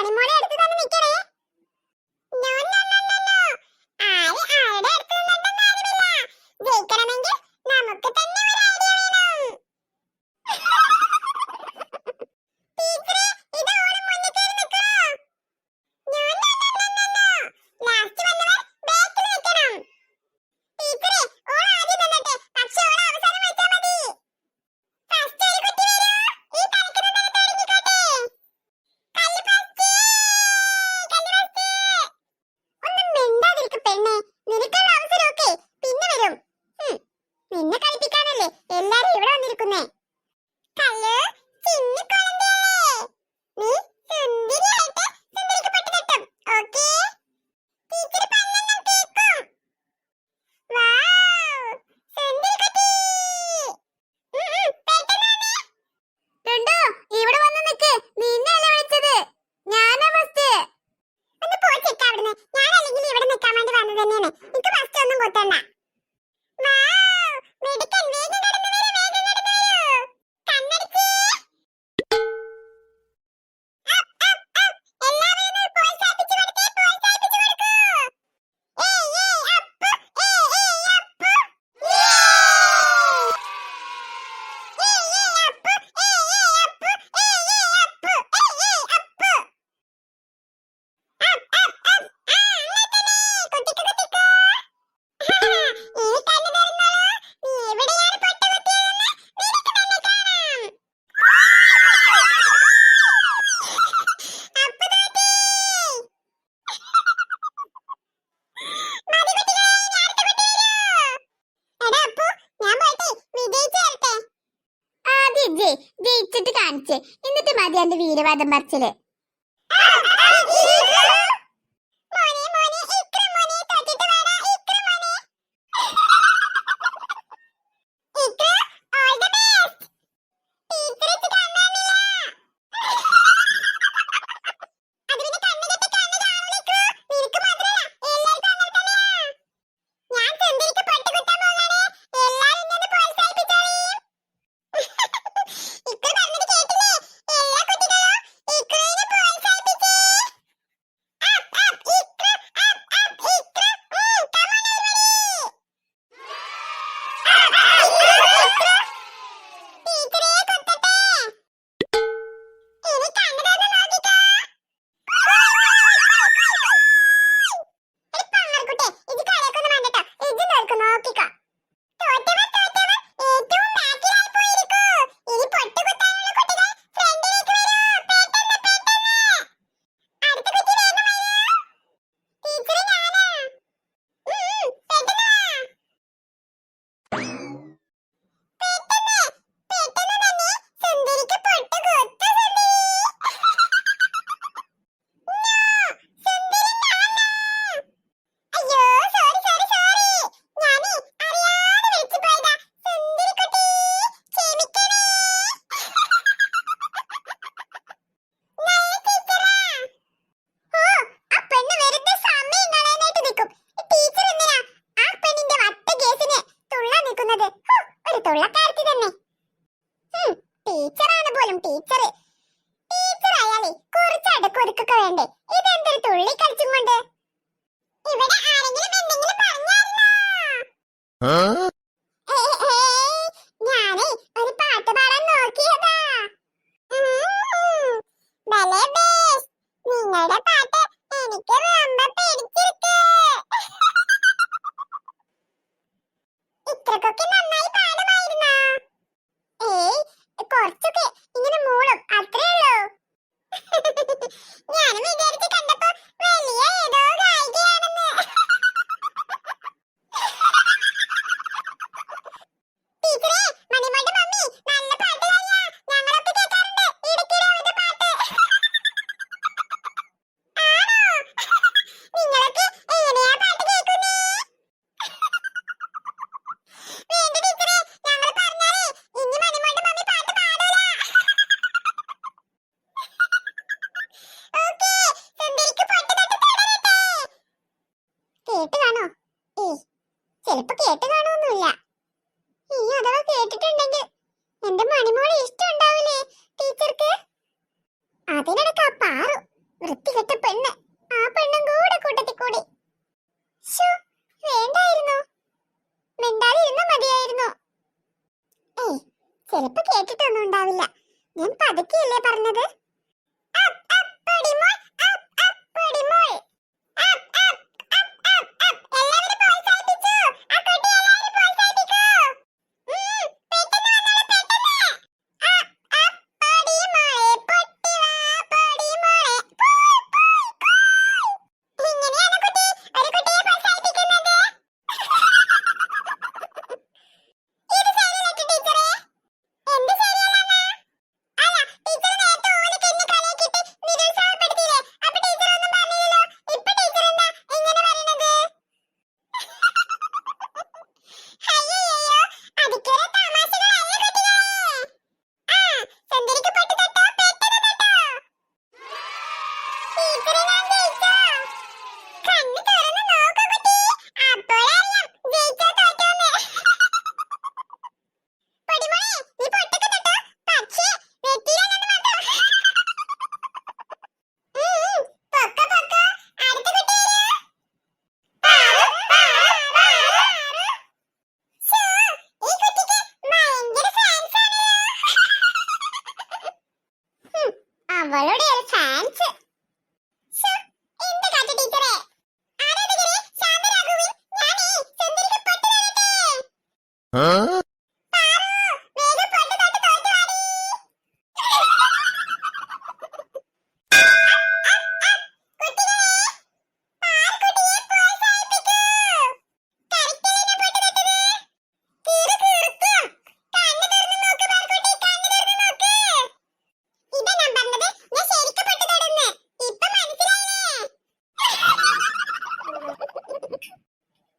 മണിമോളെ അടുത്ത് തന്നെ നിൽക്കണേ. No no no no no. ആരുടെ അടുത്ത് നിന്നിട്ടും കാര്യമില്ല. ജയിക്കണമെങ്കിൽ നമുക്ക് തന്നെ ഒരു ഐഡിയ വേണം. ടീച്ചറെ, ഇത് ഓള് മുന്നിൽ കയറി നിൽക്കണോ? No no no no no no. Last വന്നവർ ബാക്കിൽ നിൽക്കണം. ടീച്ചറെ, ഓൾ ആദ്യം നിന്നട്ടെ. പക്ഷെ ഓൾ അവസാനം വെച്ചാൽ മതി. ഫസ്റ്റ് ഒരു കുട്ടി വരൂ. ഈ കളിക്കുന്ന സ്ഥലത്ത് ഒളിഞ്ഞിക്കോട്ടെ. കല്ല് ഫസ്റ്റ്. കല്ല് ഫസ്റ്റ്. ഒന്നും മിണ്ടാതിരിക്ക് പെണ്ണേ. നിനക്കുള്ള അവസരമൊക്കെ പിന്നെ വരും. നിന്നെ കളിപ്പിക്കാനല്ലേ എല്ലാരും ഇവിടെ വന്നിരിക്കുന്നേ. കല്ല് ചിന്നിക്കൊളന്തേ. നീ സുന്ദരിയായിട്ട് സുന്ദരിക്ക് പൊട്ട് തട്ടും. ഓക്കേ? ടീച്ചർ പല്ലെണ്ണം കേൾക്കും. വാവ്, സുന്ദരിക്കുട്ടി. പെട്ടെന്ന് വന്നേ. ടുണ്ടു, ഇവിടെ വന്ന് നിൽക്ക്. നിന്നെയല്ലേ വിളിച്ചത്? ഞാനാ ഫസ്റ്റ്. ഒന്ന് പോ ചെക്ക അവിടുന്ന്. ഞാൻ അല്ലെങ്കിൽ ഇവിടെ നിൽക്കാൻ വേണ്ടി വന്നത് തന്നെയാണ്. എനിക്ക് ഫസ്റ്റ് ഒന്നും കൊത്തണ്ട. വാവ്, മിടുക്കൻ. വേഗം നടന്നു വരൂ, വേഗം നടന്നു വരൂ. കണ്ണടിച്ച്. Up up up. എല്ലാവരും ഒന്ന് പ്രോത്സാഹിപ്പിച്ചു കൊടുത്തേ, പ്രോത്സാഹിപ്പിച്ചു കൊടുക്കൂ. ഏയ് ഏയ് അപ്പ്, ഏയ് ഏയ് അപ്പ്. ഏയ് ഏയ് അപ്പ്, ഏയ് ഏയ് അപ്പ്, ഏയ് ഏയ് അപ്പ്, ഏയ് ഏയ് അപ്പ്. Up up up. അങ്ങനെ തന്നെ. കുട്ടിക്ക് കുട്ടിക്ക്. ഈ കണ്ണ് തുറന്നോളൂ. നീ എവിടെയാണ് പൊട്ട് കുത്തിയതെന്ന് നിനക്ക് തന്നെ കാണാം. അപ്പ് തോറ്റി. മതി കുട്ടികളെ, ഇനി അടുത്ത കുട്ടി വരൂ. എടാ അപ്പു, ഞാൻ പോയിട്ട് വിജയിച്ചു വരട്ടെ. ആദ്യം ജയിച്ചിട്ട് കാണിച്ച്, എന്നിട്ട് മതി എന്റെ വീരവാദം പറച്ചില്. മോനെ മോനെ ഇക്ര മോനെ, തോറ്റിട്ട് വേടാ ഇക്ര മോനെ. Iqra, all the best. Teacher ഇച്ച് കണ്ണാണില്ല. അത് പിന്നെ കണ്ണ് കെട്ടി കണ്ണ് കാണൂല ഇക്രു. നിനക്ക് മാത്രല്ല, എല്ലാവർക്കും അങ്ങനെ തന്നെയാ. ഞാൻ സുന്ദരിക്ക് പൊട്ട് കുത്താൻ പോകാണ്. എല്ലാരും എന്നെ ഒന്ന് പ്രോത്സാഹിപ്പിച്ചോളീം. ഇക്രു പറഞ്ഞത് കേട്ടില്ലേ? എല്ലാ കുട്ടികളും ഇക്രുവിനെ പ്രോത്സാഹിപ്പിച്ചേ. Up up Ikru, up up Ikru. come on everybody. Ikru. ടീച്ചറെ കൊത്തട്ടെ. ഇനി കണ്ണ് തുറന്ന് നോക്കിക്കോ. എടി പാറക്കുട്ടി, ഇത് കളിയൊക്കൊന്നും വേണ്ടട്ടോ. ഇത് നോക്കിക്കോ. തോറ്റവർ ഏറ്റവും ബാക്കിലായി പോയിരിക്കൂ. ഇനി പൊട്ട് കുത്താനുള്ള കുട്ടികൾ ഫ്രണ്ടിലേക്ക് വരൂ. പെട്ടെന്ന് പെട്ടെന്ന്. അടുത്ത കുട്ടി വേഗം വരൂ. ടീച്ചറെ ഞാനാ. പെട്ടെന്ന് വാ. പെട്ടെന്ന് തന്നെ സുന്ദരിക്ക് പൊട്ട് കുത്തു സുന്ദരി. സുന്ദരി ഞാനാ. അയ്യോ, സോറി സോറി സോറി. ഞാനേ അറിയാതെ വിളിച്ചു പോയതാ. സുന്ദരിക്കുട്ടി, ക്ഷമിക്കണേ. നല്ല ടീച്ചറാ. ഓ, ആ പെണ്ണ് വെറുതെ സമയം കളയാനായിട്ട് നിൽക്കും. ടീച്ചർ എന്തിനാ ആ പെണ്ണിന്റെ വട്ട കേസിന് തുള്ളാൻ നിൽക്കുന്നത്? ഒരു തുള്ളക്കാരത്തി തന്നെ. ടീച്ചറാണ് പോലും ടീച്ചർ. ടീച്ചർ ആയാലേ കുറച്ച് അടുക്കൊതുക്കൊക്കെ വേണ്ടേ? ഇതെന്തൊരു തുള്ളി കളിച്ചും കൊണ്ട്. ഇവിടെ ആരെങ്കിലും എന്തെങ്കിലും പറഞ്ഞായിരുന്നോ? ഞാനേ ഒരു പാട്ട് പാടാൻ നോക്കിയതാ. ഭലേ ബേസ്. നിങ്ങളുടെ പാട്ട് എനിക്ക് ரொம்ப പിടിച്ചിருக்கு. ഇത്രക്കൊക്കെ നന്നായി പാടുമായിരുന്നോ? ഏയ്, കുറച്ചൊക്കെ ഇങ്ങനെ മൂളും, അത്രേ ഉള്ളൂ. ഞാനും വിചാരിച്ച് കണ്ടപ്പോ വലിയ ഏതോ ഗായികയാണെന്ന്. ടീച്ചറെ, മണിമോളുടെ മമ്മി നല്ല പാട്ടുകാരിയാ. ഞങ്ങളൊക്കെ കേൾക്കാറുണ്ട് ഇടയ്ക്കിടെ അവളുടെ പാട്ട്. ആണോ? നിങ്ങളൊക്കെ എങ്ങനെയാ പാട്ട് കേൾക്കുന്നേ? വേണ്ട ടീച്ചറെ, ഞങ്ങൾ പറഞ്ഞാലേ ഇനി മണിമോളുടെ മമ്മി പാട്ട് പാടൂല. ഓക്കേ, സുന്ദരിക്ക് പൊട്ട് തൊട്ട് തുടരട്ടെ. കേട്ട് കാണോ? ചിലപ്പോ കേട്ട് കാണുമൊന്നുമില്ല. ഇനി അഥവാ കേട്ടിട്ടുണ്ടെങ്കിൽ എന്റെ മണിമോളെ ഇഷ്ടം ഉണ്ടാവില്ലേ ടീച്ചർക്ക്? അതിനിടക്ക് ആ പാറു വൃത്തികെട്ട പെണ്ണ്. ആ പെണ്ണും കൂടെ കൂട്ടത്തിൽ കൂടി. ശ്ശോ, വേണ്ടായിരുന്നു. മിണ്ടാതിരുന്ന മതിയായിരുന്നു. ഏയ്, ചിലപ്പോ കേട്ടിട്ടൊന്നും ഉണ്ടാവില്ല. ഞാൻ പതുക്കെയല്ലേ പറഞ്ഞത്. Up, up, Podimol, up, up, Podimol. Up, up, up, up, up. എല്ലാവരും പ്രോത്സാഹിപ്പിച്ചു. ആ കുട്ടി എല്ലാവരും പ്രോത്സാഹിപ്പിക്കൂ. പെട്ടെന്ന് വന്നോളൂ, പെട്ടെന്ന്. അപ്പ്, അപ്പ്, പൊടിമോളെ, പൊട്ടി വാ, പൊടിമോളെ. പോയ്, പോയ്, പോയ്. ഇങ്ങനെയാണ് കുട്ടി ഒരു കുട്ടിയെ പ്രോത്സാഹിപ്പിക്കുന്നത്. ഇത് ശരിയല്ല ടീച്ചറെ. എന്ത് ശരിയല്ലെന്നാ? അല്ല, ടീച്ചർ നേരത്തെ ഓനൊക്കെ എന്നെ കളിയാക്കിയിട്ട് നിരുത്സാഹപ്പെടുത്തിയില്ലേ? അപ്പൊ ടീച്ചർ ഒന്നും പറഞ്ഞില്ലല്ലോ. ഇപ്പൊ ടീച്ചർ എന്താ ഇങ്ങനെ പറയണത്? അയ്യയ്യോ, അതൊക്കെ ഒരു തമാശകളല്ലേ കുട്ടികളെ. ആ, സുന്ദരിക്ക് പൊട്ട് തൊട്ടോ, പെട്ടെന്ന് തൊട്ടോ. ടീച്ചറെ, ഞാൻ ജയിച്ചോ? കണ്ണ് തുറന്ന് നോക്കൂ കുട്ടി. അപ്പോഴറിയാം ജയിച്ചോ തോറ്റോന്ന്. പൊടിമോളെ, നീ പൊട്ടൊക്കെ തൊട്ടോ. പക്ഷേ നെറ്റിയിലല്ലെന്ന് മാത്രം. പൊക്കോ, പൊക്കോ. അടുത്ത കുട്ടി വരൂ. പാറു, പാറു, പാറു. ശ്ശോ, ഈ കുട്ടിക്ക് ഭയങ്കര ഫാൻസ് ആണല്ലോ. അവളുടെ ഒരു ഫാൻസ്. ശ്ശോ, എന്ത് കാട്ട് ടീച്ചറെ. ആരാധകരെ, ശാന്തരാകുവിൻ. ഞാനേ സുന്ദരിക്ക് പൊട്ട് തരട്ടെ. പാറു, വേഗം പൊട്ട് തൊട്ട് തോറ്റ് വാടി. കുട്ടികളെ, പാറുക്കുട്ടിയെ പ്രോത്സാഹിപ്പിക്കൂ. കറക്റ്റല്ലേ ഞാൻ പൊട്ട് തൊട്ടത്? കീറുക്കും. കണ്ണ് തുറന്ന് നോക്ക് പാറുക്കുട്ടി, കണ്ണ് തുറന്ന് നോക്ക്. ഇതാ ഞാൻ പറഞ്ഞത്, ഞാൻ ശരിക്കും പൊട്ട് തൊടുന്ന്. ഇപ്പൊ മനസ്സിലായില്ലേ?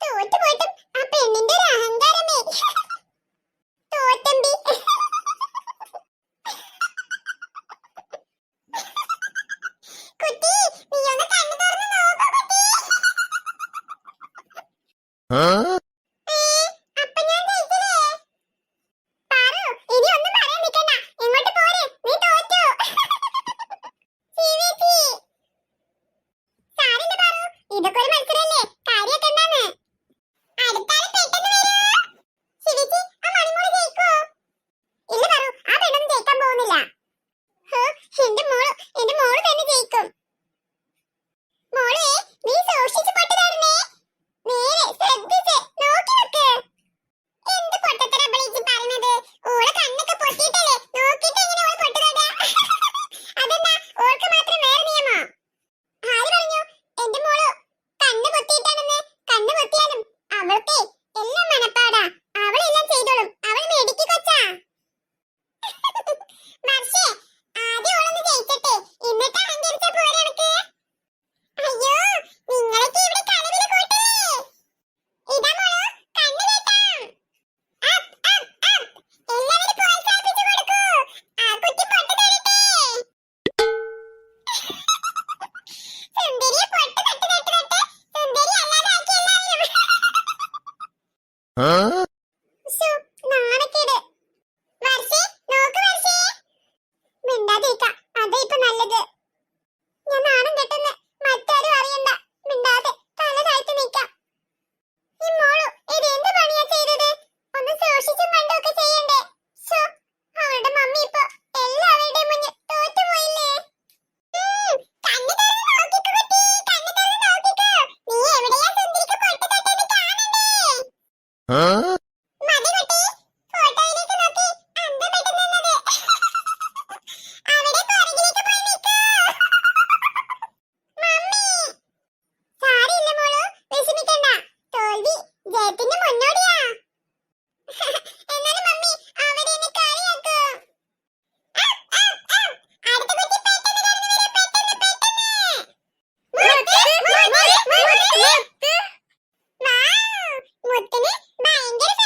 തോറ്റുപോയിട്ടും ആ പെണ്ണിന്റെ ഒരു അഹങ്കാരമേ. തോറ്റമ്പി. കുട്ടി, നീ ഒന്ന് കണ്ണ് തുറന്ന് നോക്കൂ കുട്ടി. അപ്പൊ ഞാൻ ജയിച്ചില്ലേ? പാറു, ഇനി ഒന്നും പറയാൻ നിൽക്കണ്ട. ഇങ്ങോട്ട് പോര്, നീ തോറ്റു. CVP. സാരില്ല പാറു, ഇതൊക്കെ ഒരു മത്സരല്ലേ, കാര്യമൊക്കെ എന്താന്ന്. അടുത്താള് പെട്ടെന്ന് വരൂ. ശിവിച്ചി, ആ മണിമോള് ജയിക്കോ? ഇല്ല പാറു, ആ പെണ്ണൊന്നും ജയിക്കാൻ പോകുന്നില്ല. ഹോ, എന്റെ മോള് തന്നെ ജയിക്കും. മോളെ, നീ സൂക്ഷിച്ച് പൊട്ട് തൊടണേ. നേരെ ശ്രദ്ധിച്ച് നോക്കി നിക്ക്. എന്ത് പൊട്ടത്തരാ ഇവളീ പറയണത്? ഓളെ കണ്ണൊക്കെ പൊട്ടിയിട്ടല്ലേ, നോക്കിയിട്ട് എങ്ങനെ ഓള് പൊട്ട് തൊടാ? അതെന്താ, ഓൾക്ക് മാത്രം വേറെ നിയമോ? ആര് പറഞ്ഞു എന്റെ മോള് കണ്ണ് പൊത്തിയിട്ടാണെന്ന്? കണ്ണ് പൊത്തിയാലും അവൾക്ക് എല്ലാം മനപ്പാടാ. അവളെല്ലാം ചെയ്തോളും. അവൾ മെടുക്കി കൊച്ചാ. വർഷേ, ആദ്യം ഓളൊന്ന് ജയിക്കട്ടെ, എന്നിട്ട് അഹങ്കരിച്ചാ പോരെ എനക്ക്? അയ്യോ, നിങ്ങളൊക്കെ ഇവിടെ കളവില് കൂട്ടല്ലേ. ഇതാ മോളു, കണ്ണ് കെട്ടാം. Up, up, up. എല്ലാവരും പ്രോത്സാഹിപ്പിച്ചു കൊടുക്കൂ. ആ കുട്ടി പൊട്ട് തൊടട്ടെ. സുന്ദരിയെ പൊട്ട് തൊട്ട് തൊട്ട് തൊട്ട് സുന്ദരി അല്ലാതാക്കി എല്ലാവരും. ശ്ശോ, നാണക്കേട്. വർഷേ, നോക്ക് വർഷേ. മിണ്ടാതിരിക്കാം, അതാ ഇപ്പൊ നല്ലത്. ഞാൻ നാണം കെട്ടെന്ന് മറ്റാരും അറിയണ്ട. മിണ്ടാതെ തല താഴ്ത്തി നിൽക്കാം. ഈ മോളു ഇത് എന്ത് പണിയാ ചെയ്തത്? ഒന്ന് സൂക്ഷിച്ചും കണ്ടും ഒക്കെ ചെയ്യണ്ടേ. ശ്ശോ, അവളുടെ മമ്മി ഇപ്പൊ എല്ലാവരുടെയും മുന്നിൽ തോറ്റുപോയില്ലേ. കണ്ണ് തുറന്ന് നോക്കിക്കോ കുട്ടി, കണ്ണ് തുറന്ന് നോക്കിക്കോ. നീ എവിടെയാ സുന്ദരിക്ക് പൊട്ട് തൊട്ടത് കാണണ്ടേ? മതി കുട്ടി, ഫോട്ടോയിലേക്ക് നോക്കി അന്തപ്പെട്ട് നിന്നത്. അവിടെ പുറകിലേക്ക് പോയി നിൽക്കൂ. മമ്മി. സാരിയില്ല മോളു, വിഷമിക്കണ്ട. തോൽവി ജയത്തിന്റെ മുന്നോടിയാ. എന്നാലും മമ്മി അവിടെ എന്നെ കളിയാക്കൂ. Up, up, up. അടുത്ത കുട്ടി പെട്ടെന്ന് കടന്നു വരൂ, പെട്ടെന്ന്, പെട്ടെന്ന്. മുത്ത്, മുത്ത്, മുത്ത്. വൗ, മുത്തിന് ഭയങ്കര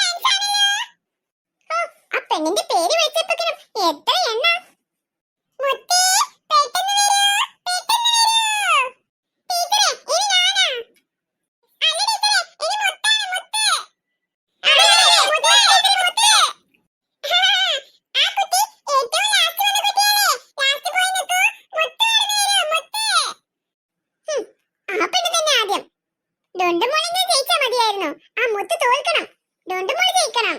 ഡൊണ്ടുമോളെങ്കിലും ജയിച്ചാ മതിയായിരുന്നു. ആ മുത്ത് തോൽക്കണം. ഡൊണ്ടുമോൾ ജയിക്കണം.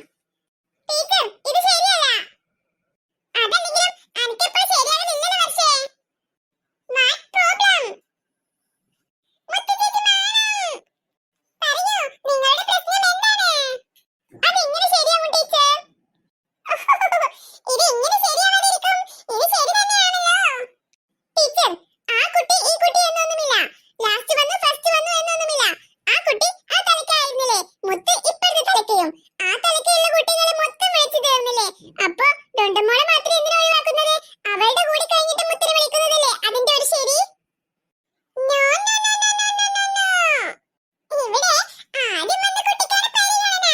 ടീച്ചർ ഇത് ശരിയല്ല. അതല്ലെങ്കിലും അനക്കെപ്പോൾ ശരിയാകുന്നില്ലല്ലോ വർഷേ. What problem? മുത്ത് ചേച്ചി മാണം. പറയൂ, നിങ്ങളുടെ പ്രശ്നം എന്താണ്? അതെങ്ങനെ ശരിയാവും ടീച്ചർ? ഇത് എങ്ങനെ ശരിയാവാതിരിക്കും? ഇത് ശരി തന്നെയാണല്ലോ. ടീച്ചർ, ആ കുട്ടി ഈ കുട്ടി എന്നൊന്നുമില്ല. ലാസ്റ്റ് വന്നു ഫസ്റ്റ് വന്നു എന്നൊന്നുമില്ല. ആ കുട്ടി ആ തലക്കായിരുന്നില്ലേ? മുത്ത് ഇപ്പഴത്തെ തലക്കയും. ആ തലക്കയുള്ള കുട്ടികളെ മൊത്തം വിളിച്ചു തീർന്നില്ലേ? അപ്പൊ ഡൊണ്ടുമോളെ മാത്രം എന്തിനാ ഒഴിവാക്കുന്നത്? അവളുടെ കൂടി കഴിഞ്ഞിട്ട് മുത്തിനെ വിളിക്കുന്നതല്ലേ അതിന്റെ ഒരു ശരി? No no no no no no no no. ഇവിടെ ആദ്യം വന്ന കുട്ടിക്കാണ് പരിഗണന.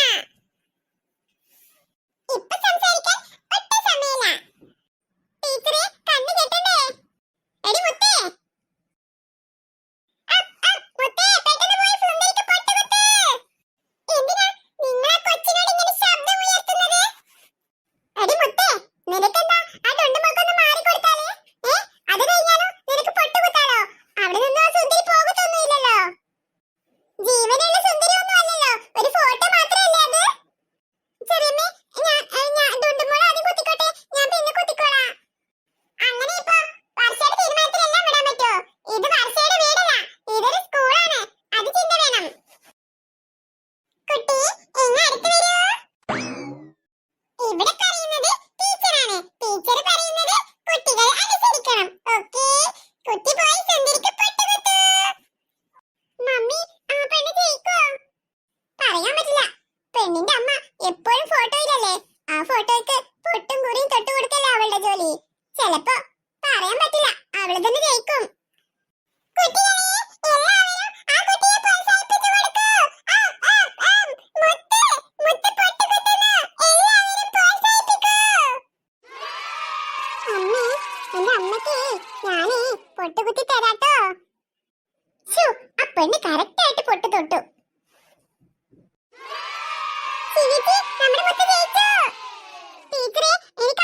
ഇപ്പൊ സംസാരിക്കാൻ ഒട്ടും സമയമില്ല. ടീച്ചറെ കണ്ണു കെട്ടണ്ടേ? എടി മുത്തേ, മുത്തേ പെട്ടെന്ന് പോയി സുന്ദരിക്ക് പൊട്ട് കുത്ത്. എന്തിനാ നിങ്ങൾ ആ കൊച്ചിനോട് ഇങ്ങനെ ശബ്ദം ഉയർത്തുന്നത്? എടി മുത്തേ, നിനക്കെന്താ ആ ഡൊണ്ടുമോൾക്കൊന്ന് മാറി കൊടുത്താലേ? അത് കഴിഞ്ഞാലോ നിനക്ക് പൊട്ട് കുത്താലോ? അവിടെ നിന്നും ആ സുന്ദരി പോകത്തൊന്നുമില്ലല്ലോ. ജീവനുള്ള സുന്ദരി ഒന്നും അല്ലല്ലോ, ഒരു ഫോട്ടോ മാത്രമല്ലേ അത്? ചെറിയമ്മേ, ഞാൻ ഡൊണ്ടുമോൾ ആദ്യം കുത്തിക്കോട്ടെ, ഞാൻ പിന്നെ കുത്തിക്കോളാം. അങ്ങനെ ഇപ്പൊ വർഷയുടെ തീരുമാനത്തിലെല്ലാം വിടാൻ പറ്റുമോ? ഇത് വർഷയുടെ വീടല്ല, ഇതൊരു സ്കൂളാണ്. അത് ചിന്ത വേണം. കുട്ടി ഇങ്ങ് അടുത്ത് വരൂ. ഇവിടെ പറയുന്നത് ടീച്ചറാണ്. ടീച്ചർ പറയുന്നത് കുട്ടികൾ അനുസരിക്കണം. ഓക്കേ, കുട്ടി പോയി സുന്ദരിക്ക് പൊട്ട് കുത്തു. മമ്മി, ആ പെണ്ണ് ജയിക്കോ? പറയാൻ പറ്റില്ല. പെണ്ണിന്റെ അമ്മ എപ്പോഴും ഫോട്ടോയിലല്ലേ. ആ ഫോട്ടോയ്ക്ക് പൊട്ടും കുറിയും തൊട്ടു കൊടുക്കല്ല അവളുടെ ജോലി. ചിലപ്പോ പറയാൻ പറ്റില്ല, അവള് തന്നെ ജയിക്കും. കുട്ടികളെ എല്ലാവരും ആ കുട്ടിയെ പ്രോത്സാഹിപ്പിച്ചു കൊടുക്കൂ. മുത്ത് മുത്ത് പൊട്ട് കുത്തുന്നു. എല്ലാവരും പ്രോത്സാഹിപ്പിക്കൂ. അമ്മേ, എന്റെ അമ്മയ്ക്ക് ഞാനേ പൊട്ട് കുത്തി തരാട്ടോ. ആ പെണ്ണ് കറക്റ്റ് ആയിട്ട് പൊട്ട് തൊട്ടു. ചേച്ചി, നമ്മുടെ മുത്ത് ജയിച്ചു. ടീച്ചറെ, എനിക്ക്